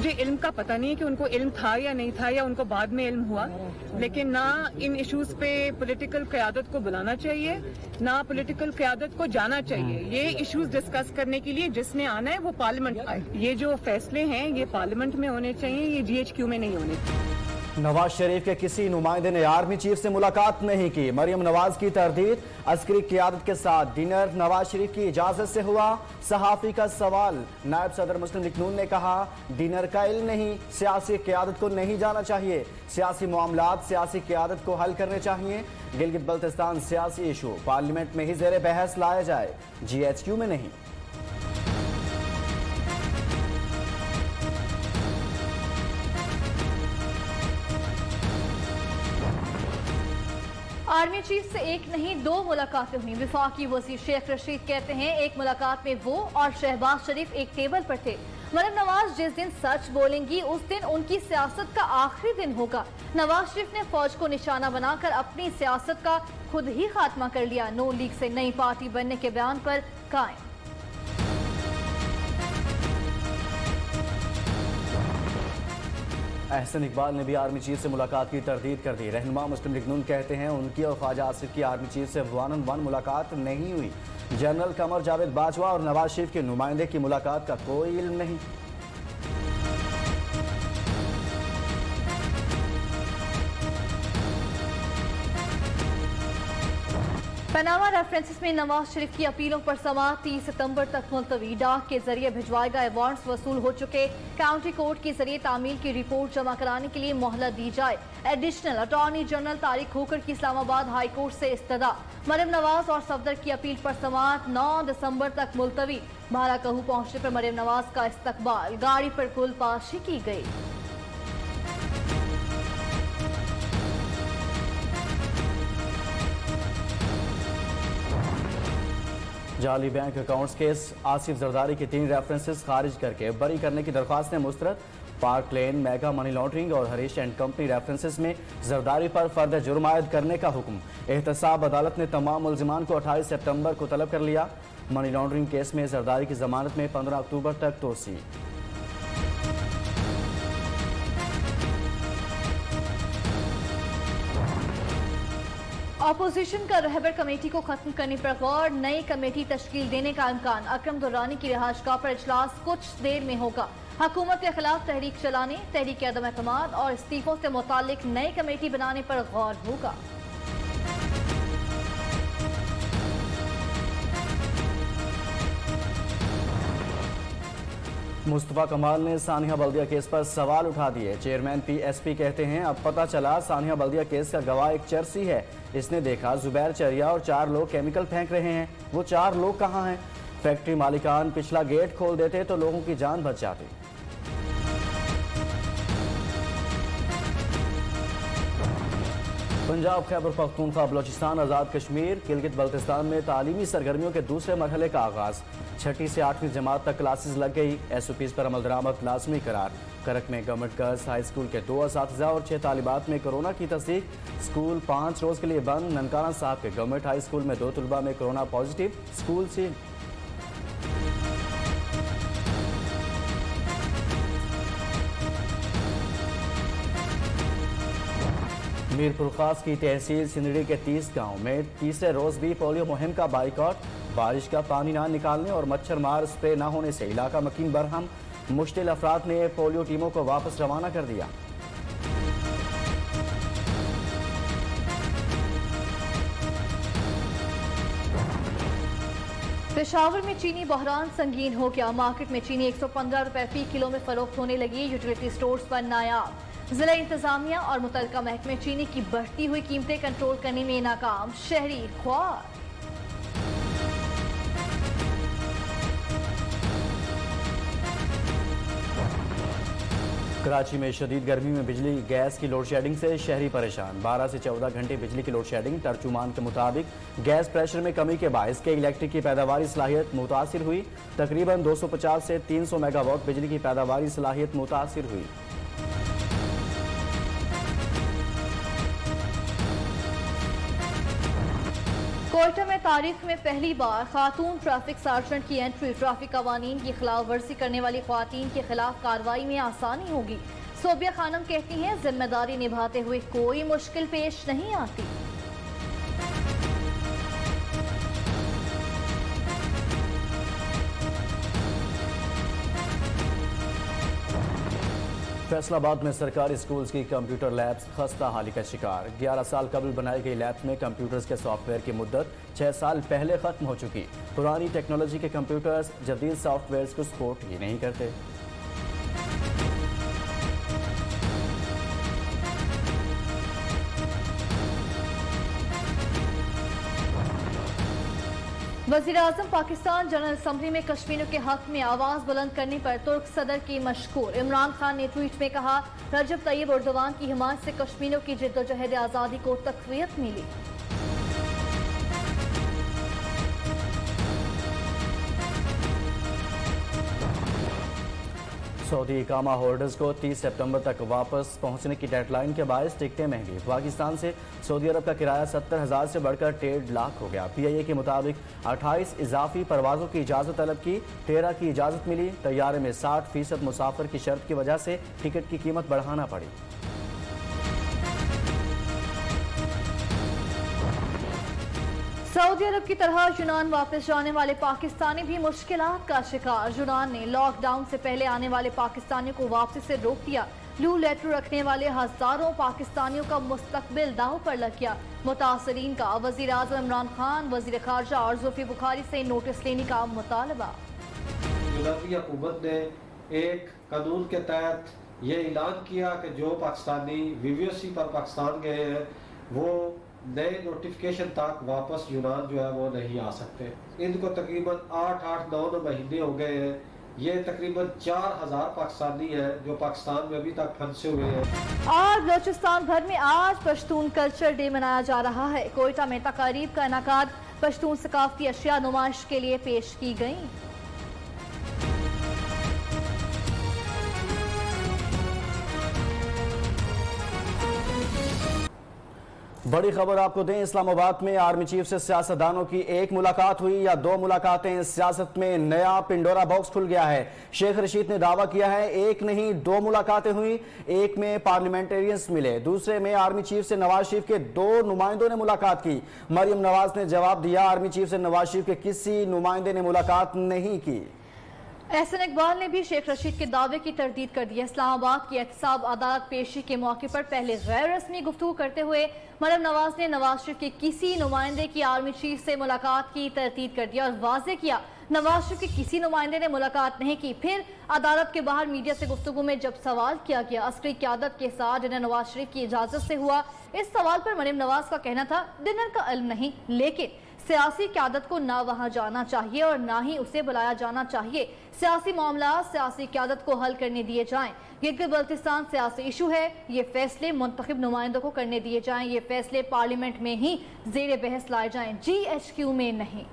मुझे इल्म का पता नहीं है कि उनको इल्म था या नहीं था या उनको बाद में इल्म हुआ, लेकिन ना इन इश्यूज पे पॉलिटिकल क़यादत को बुलाना चाहिए, ना पॉलिटिकल क़यादत को जाना चाहिए। ये इश्यूज डिस्कस करने के लिए जिसने आना है वो पार्लियामेंट आए। ये जो फैसले हैं ये पार्लियामेंट में होने चाहिए, ये GHQ में नहीं होने चाहिए। नवाज शरीफ के किसी नुमाइंदे ने आर्मी चीफ से मुलाकात नहीं की। मरियम नवाज की तरदीद, अस्करी क़यादत के साथ डिनर नवाज शरीफ की इजाजत से हुआ। सहाफी का सवाल, नायब सदर मुस्लिम लीग नून ने कहा डिनर का इल्म नहीं, सियासी क़यादत को नहीं जाना चाहिए, सियासी मामलात सियासी क़यादत को हल करने चाहिए। गिलगित बल्तिस्तान सियासी इशू पार्लियामेंट में ही ज़ेर बहस लाया जाए, GHQ में नहीं। आर्मी चीफ से एक नहीं 2 मुलाकातें हुई। वफाकी वज़ीर शेख रशीद कहते हैं एक मुलाकात में वो और शहबाज शरीफ एक टेबल पर थे। मरियम नवाज जिस दिन सच बोलेंगी उस दिन उनकी सियासत का आखिरी दिन होगा। नवाज शरीफ ने फौज को निशाना बनाकर अपनी सियासत का खुद ही खात्मा कर लिया। नून लीग से नई पार्टी बनने के बयान पर कायम। अहसन इकबाल ने भी आर्मी चीफ से मुलाकात की तरदीद कर दी। रहनुमा मुस्लिम लीग नून कहते हैं उनकी और ख्वाजा आसिफ की आर्मी चीफ से 1-on-1 मुलाकात नहीं हुई। जनरल कमर जावेद बाजवा और नवाज शरीफ के नुमाइंदे की मुलाकात का कोई इल्म नहीं। पनामा रेफरेंसेस में नवाज शरीफ की अपीलों पर समाअत 30 सितंबर तक मुलतवी। डाक के जरिए भिजवाए गए वारंट्स वसूल हो चुके। काउंटी कोर्ट के जरिए तामील की रिपोर्ट जमा कराने के लिए मोहलत दी जाए। एडिशनल अटॉर्नी जनरल तारिक होकर की इस्लामाबाद हाई कोर्ट से इस्तदा। मरियम नवाज और सफदर की अपील पर समाअत 9 दिसंबर तक मुलतवी। भारा कहू पहुंचने पर मरियम नवाज का इस्तकबाल, गाड़ी पर गुलपाशी की गई। जाली bank accounts case, Asif Zardari के 3 रेफरेंसेस खारिज करके बरी करने की दरख्वास्तें मुस्तरद। पार्क लेन मेगा मनी लॉन्ड्रिंग और हरीश एंड कंपनी रेफरेंसेस में जरदारी पर फर्द जुर्म आयद करने का हुक्म। एहतसाब अदालत ने तमाम मुल्जिमान को 28 सितंबर को तलब कर लिया। मनी लॉन्ड्रिंग केस में जरदारी की जमानत में 15 अक्टूबर तक तोसी। अपोजिशन का रहबर कमेटी को खत्म करने पर गौर, नई कमेटी तश्कील देने का इम्कान। अकरम दुर्रानी की रिहाइशगाह पर इजलास कुछ देर में होगा। हुकूमत के खिलाफ तहरीक चलाने, तहरीक अदम एतमाद और इस्तीफों से मुतालिक नई कमेटी बनाने पर गौर होगा। मुस्तफा कमाल ने सानिया बल्दिया केस पर सवाल उठा दिए। चेयरमैन PSP कहते हैं अब पता चला सानिया बल्दिया केस का गवाह एक चरसी है। इसने देखा जुबैर चरिया और 4 लोग केमिकल फेंक रहे हैं। वो 4 लोग कहाँ हैं? फैक्ट्री मालिकान पिछला गेट खोल देते तो लोगों की जान बच जाती। पंजाब, खैबर पख्तूनख्वा, बलोचिस्तान, आज़ाद कश्मीर, गिलगित बल्तिस्तान में तालीमी सरगर्मियों के दूसरे मरहले का आगाज़। 6ठी से 8वीं जमात तक क्लासेस लग गई। SOPs पर अमल दरामद लाजमी करार। करक में गवर्नमेंट गर्ल्स हाई स्कूल के 2 असातिज़ा और 6 तालिबात में कोरोना की तस्दीक। स्कूल 5 रोज़ के लिए बंद। ननकाना साहब के गवर्नमेंट हाई स्कूल में 2 तलबा में corona positive. School seal. Mirpur खास की तहसील सिंदड़ी के 30 गांव में तीसरे रोज भी पोलियो मुहिम का बाइकआउट। बारिश का पानी ना निकालने और मच्छर मार स्प्रे ना होने से इलाका मकीन बरहम। मुश्तिल अफराद ने पोलियो टीमों को वापस रवाना कर दिया। पेशावर में चीनी बहरान संगीन हो गया। मार्केट में चीनी 115 रुपए फी किलो में फरोख्त होने लगी। यूटिलिटी स्टोर्स पर नायाब। जिला इंतजामिया और मुतलका महकमे चीनी की बढ़ती हुई कीमतें कंट्रोल करने में नाकाम। शहरी ख्वार। कराची में शदीद गर्मी में बिजली गैस की लोड शेडिंग से शहरी परेशान। 12 से 14 घंटे बिजली की लोड शेडिंग। तर्जुमान के मुताबिक गैस प्रेशर में कमी के बायस के इलेक्ट्रिक की पैदावारी सलाहियत मुतासिर हुई। तकरीबन 250 से 300 मेगावाट बिजली की पैदावारी सलाहियत मुतासिर हुई। कोयटा में तारीख में पहली बार खातून ट्रैफिक सार्जेंट की एंट्री। ट्रैफिक कवानीन की खिलाफ वर्जी करने वाली खवातीन के खिलाफ कार्रवाई में आसानी होगी। सोबिया खानम कहती हैं, जिम्मेदारी निभाते हुए कोई मुश्किल पेश नहीं आती। फैसलाबाद में सरकारी स्कूल्स की कंप्यूटर लैब्स खस्ता हाली का शिकार। 11 साल कबल बनाई गई लैब्स में कंप्यूटर्स के सॉफ्टवेयर की मुद्दत 6 साल पहले खत्म हो चुकी। पुरानी टेक्नोलॉजी के कंप्यूटर्स जदीद सॉफ्टवेयर को सपोर्ट ही नहीं करते। वज़ीर-ए-आज़म पाकिस्तान जनरल असम्बली में कश्मीरियों के हक में आवाज बुलंद करने पर तुर्क सदर की मशकूर। इमरान खान ने ट्वीट में कहा, रजब तैयब एर्दोगान की हिमायत से कश्मीरियों की जिद्दोजहद आज़ादी को तक़वियत मिली। सऊदी इकामा होल्डर्स को 30 सितंबर तक वापस पहुंचने की डेडलाइन के बायस टिकटें महंगी। पाकिस्तान से सऊदी अरब का किराया 70,000 से बढ़कर 1.5 लाख हो गया। PIA के मुताबिक 28 इजाफी परवाजों की इजाज़त तलब की, 13 की इजाज़त मिली। तैयारे में 60% मुसाफिर की शर्त की वजह से टिकट की कीमत बढ़ाना पड़ी। सऊदी अरब की तरह यूनान वापस जाने वाले पाकिस्तानी भी मुश्किलात का शिकार। यूनान ने लॉकडाउन से पहले आने वाले पाकिस्तानियों को वापसी से रोक दिया। ब्लू लेटर रखने वाले हजारों पाकिस्तानियों का मुस्तकबिल दाव पर लग गया। मुतासरीन का वज़ीर आज़म इमरान खान, वज़ीर ख़ारजा और जुल्फ़ी बुखारी से नोटिस लेने का मुतालबा। यूनानी हुकूमत ने एक कानून के तहत ये ऐलान किया कि जो पाकिस्तानी VVC पर पाकिस्तान गए हैं वो नए नोटिफिकेशन तक वापस यूनान जो है वो नहीं आ सकते। इनको तकरीबन 8-9 महीने हो गए हैं। ये तकरीबन 4,000 पाकिस्तानी हैं जो पाकिस्तान में अभी तक फंसे हुए हैं। और बलूचिस्तान भर में आज पश्तून कल्चर डे मनाया जा रहा है। कोयटा में तकारीब का इनाकाद पश्तून सकाफती अशिया नुमाइश के लिए पेश की गई। बड़ी खबर आपको दें, इस्लामाबाद में आर्मी चीफ से सियासतदानों की एक मुलाकात हुई या 2 मुलाकातें। सियासत में नया पिंडोरा बॉक्स खुल गया है। शेख रशीद ने दावा किया है, एक नहीं 2 मुलाकातें हुई। एक में पार्लियामेंटेरियंस मिले, दूसरे में आर्मी चीफ से नवाज शरीफ के 2 नुमाइंदों ने मुलाकात की। मरियम नवाज ने जवाब दिया, आर्मी चीफ से नवाज शरीफ के किसी नुमाइंदे ने मुलाकात नहीं की। एहसन इकबाल ने भी शेख रशीद के दावे की तरदीद कर दी। इस्लामाबाद की एहतसाब अदालत पेशी के मौके पर पहले गैर रस्मी गुफ्तगू करते हुए मरियम नवाज ने नवाज शरीफ के किसी नुमाइंदे की आर्मी चीफ से मुलाकात की तरदीद कर दिया और वाजे किया, नवाज शरीफ के किसी नुमाइंदे ने मुलाकात नहीं की। फिर अदालत के बाहर मीडिया से गुफ्तगू में जब सवाल किया गया अस्करी क़यादत के साथ डिनर नवाज शरीफ की इजाज़त से हुआ, इस सवाल पर मरियम नवाज का कहना था, डिनर का इल्म नहीं, लेकिन सियासी क़यादत को ना वहाँ जाना चाहिए और ना ही उसे बुलाया जाना चाहिए। सियासी मामला सियासी क़यादत को हल करने दिए जाएं। गिलगित बल्तिस्तान सियासी इशू है, ये फैसले मुंतखब नुमाइंदों को करने दिए जाएं। ये फैसले पार्लियामेंट में ही ज़ेर बहस लाए जाएं, GHQ में नहीं।